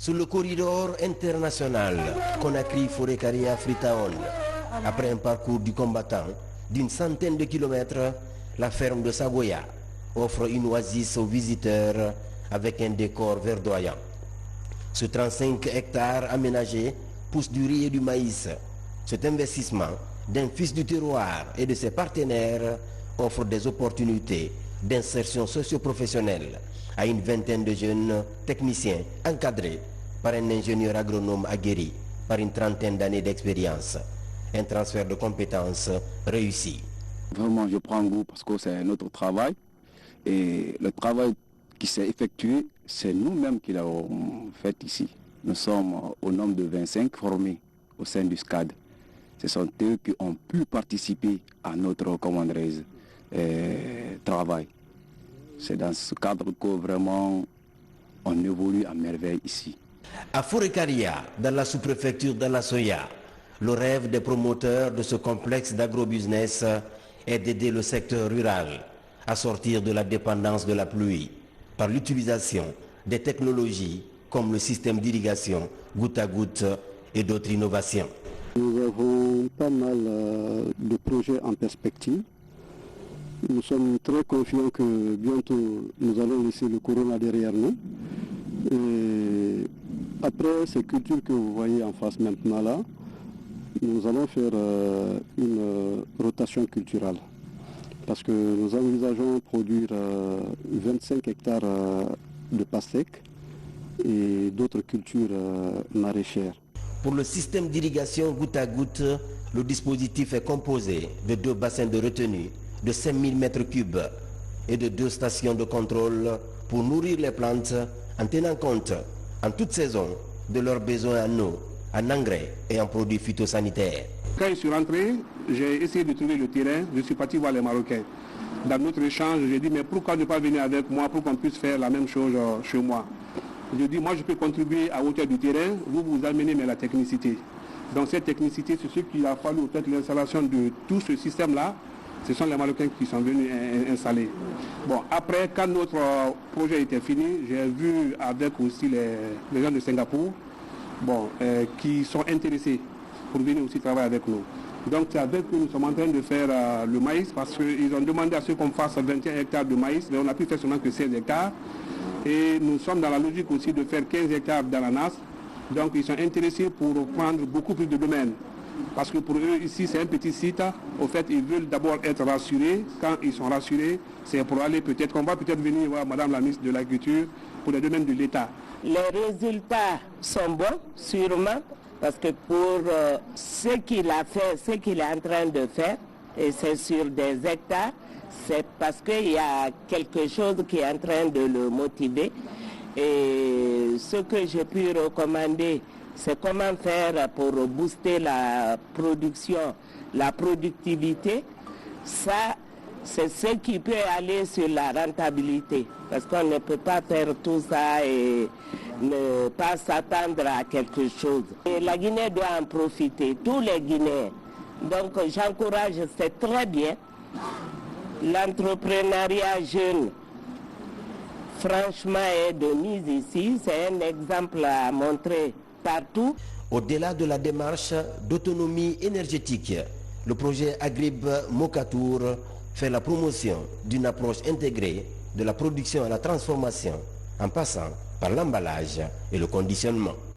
Sur le corridor international Conakry-Forêt-Caria-Freetown, après un parcours du combattant d'une centaine de kilomètres, la ferme de Sagoya offre une oasis aux visiteurs avec un décor verdoyant. Ce 35 hectares aménagés pousse du riz et du maïs. Cet investissement d'un fils du terroir et de ses partenaires offre des opportunités d'insertion socio-professionnelle à une vingtaine de jeunes techniciens encadrés par un ingénieur agronome aguerri par une trentaine d'années d'expérience. Un transfert de compétences réussi. Vraiment, je prends goût parce que c'est notre travail. Et le travail qui s'est effectué, c'est nous-mêmes qui l'avons fait ici. Nous sommes au nombre de 25 formés au sein du SCAD. Ce sont eux qui ont pu participer à notre travail. C'est dans ce cadre que vraiment on évolue à merveille ici. À Forêt-Caria, dans la sous-préfecture d'Alasoya, le rêve des promoteurs de ce complexe d'agrobusiness est d'aider le secteur rural à sortir de la dépendance de la pluie par l'utilisation des technologies comme le système d'irrigation goutte à goutte et d'autres innovations. Nous avons pas mal de projets en perspective. Nous sommes très confiants que bientôt nous allons laisser le corona derrière nous. Et après ces cultures que vous voyez en face maintenant là, nous allons faire une rotation culturelle. Parce que nous envisageons produire 25 hectares de pastèques et d'autres cultures maraîchères. Pour le système d'irrigation goutte à goutte, le dispositif est composé de 2 bassins de retenue de 5000 m3 et de 2 stations de contrôle pour nourrir les plantes en tenant compte en toute saison de leurs besoins en eau, en engrais et en produits phytosanitaires. Quand je suis rentré, j'ai essayé de trouver le terrain, je suis parti voir les Marocains. Dans notre échange, j'ai dit mais pourquoi ne pas venir avec moi pour qu'on puisse faire la même chose chez moi. Je dis moi je peux contribuer à hauteur du terrain, vous amenez mais la technicité. Donc cette technicité, c'est ce qu'il a fallu peut-être l'installation de tout ce système-là. Ce sont les Marocains qui sont venus installer. Bon, après, quand notre projet était fini, j'ai vu avec aussi les gens de Singapour qui sont intéressés pour venir aussi travailler avec nous. Donc c'est avec eux que nous sommes en train de faire le maïs parce qu'ils ont demandé à ce qu'on fasse 21 hectares de maïs, mais on n'a pu faire seulement que 16 hectares. Et nous sommes dans la logique aussi de faire 15 hectares d'ananas. Donc ils sont intéressés pour prendre beaucoup plus de domaines. Parce que pour eux ici c'est un petit site. Au fait ils veulent d'abord être rassurés. Quand ils sont rassurés, c'est pour aller peut-être qu'on va peut-être venir voir Madame la ministre de l'Agriculture pour les domaines de l'État. Les résultats sont bons, sûrement, parce que pour ce qu'il a fait, ce qu'il est en train de faire, et c'est sur des hectares, c'est parce qu'il y a quelque chose qui est en train de le motiver. Et ce que j'ai pu recommander, c'est comment faire pour booster la production, la productivité. Ça, c'est ce qui peut aller sur la rentabilité. Parce qu'on ne peut pas faire tout ça et ne pas s'attendre à quelque chose. Et la Guinée doit en profiter, tous les Guinéens. Donc j'encourage, c'est très bien. L'entrepreneuriat jeune, franchement, est de mise ici. C'est un exemple à montrer partout. Au-delà de la démarche d'autonomie énergétique, le projet Agrib Mokatour fait la promotion d'une approche intégrée de la production à la transformation en passant par l'emballage et le conditionnement.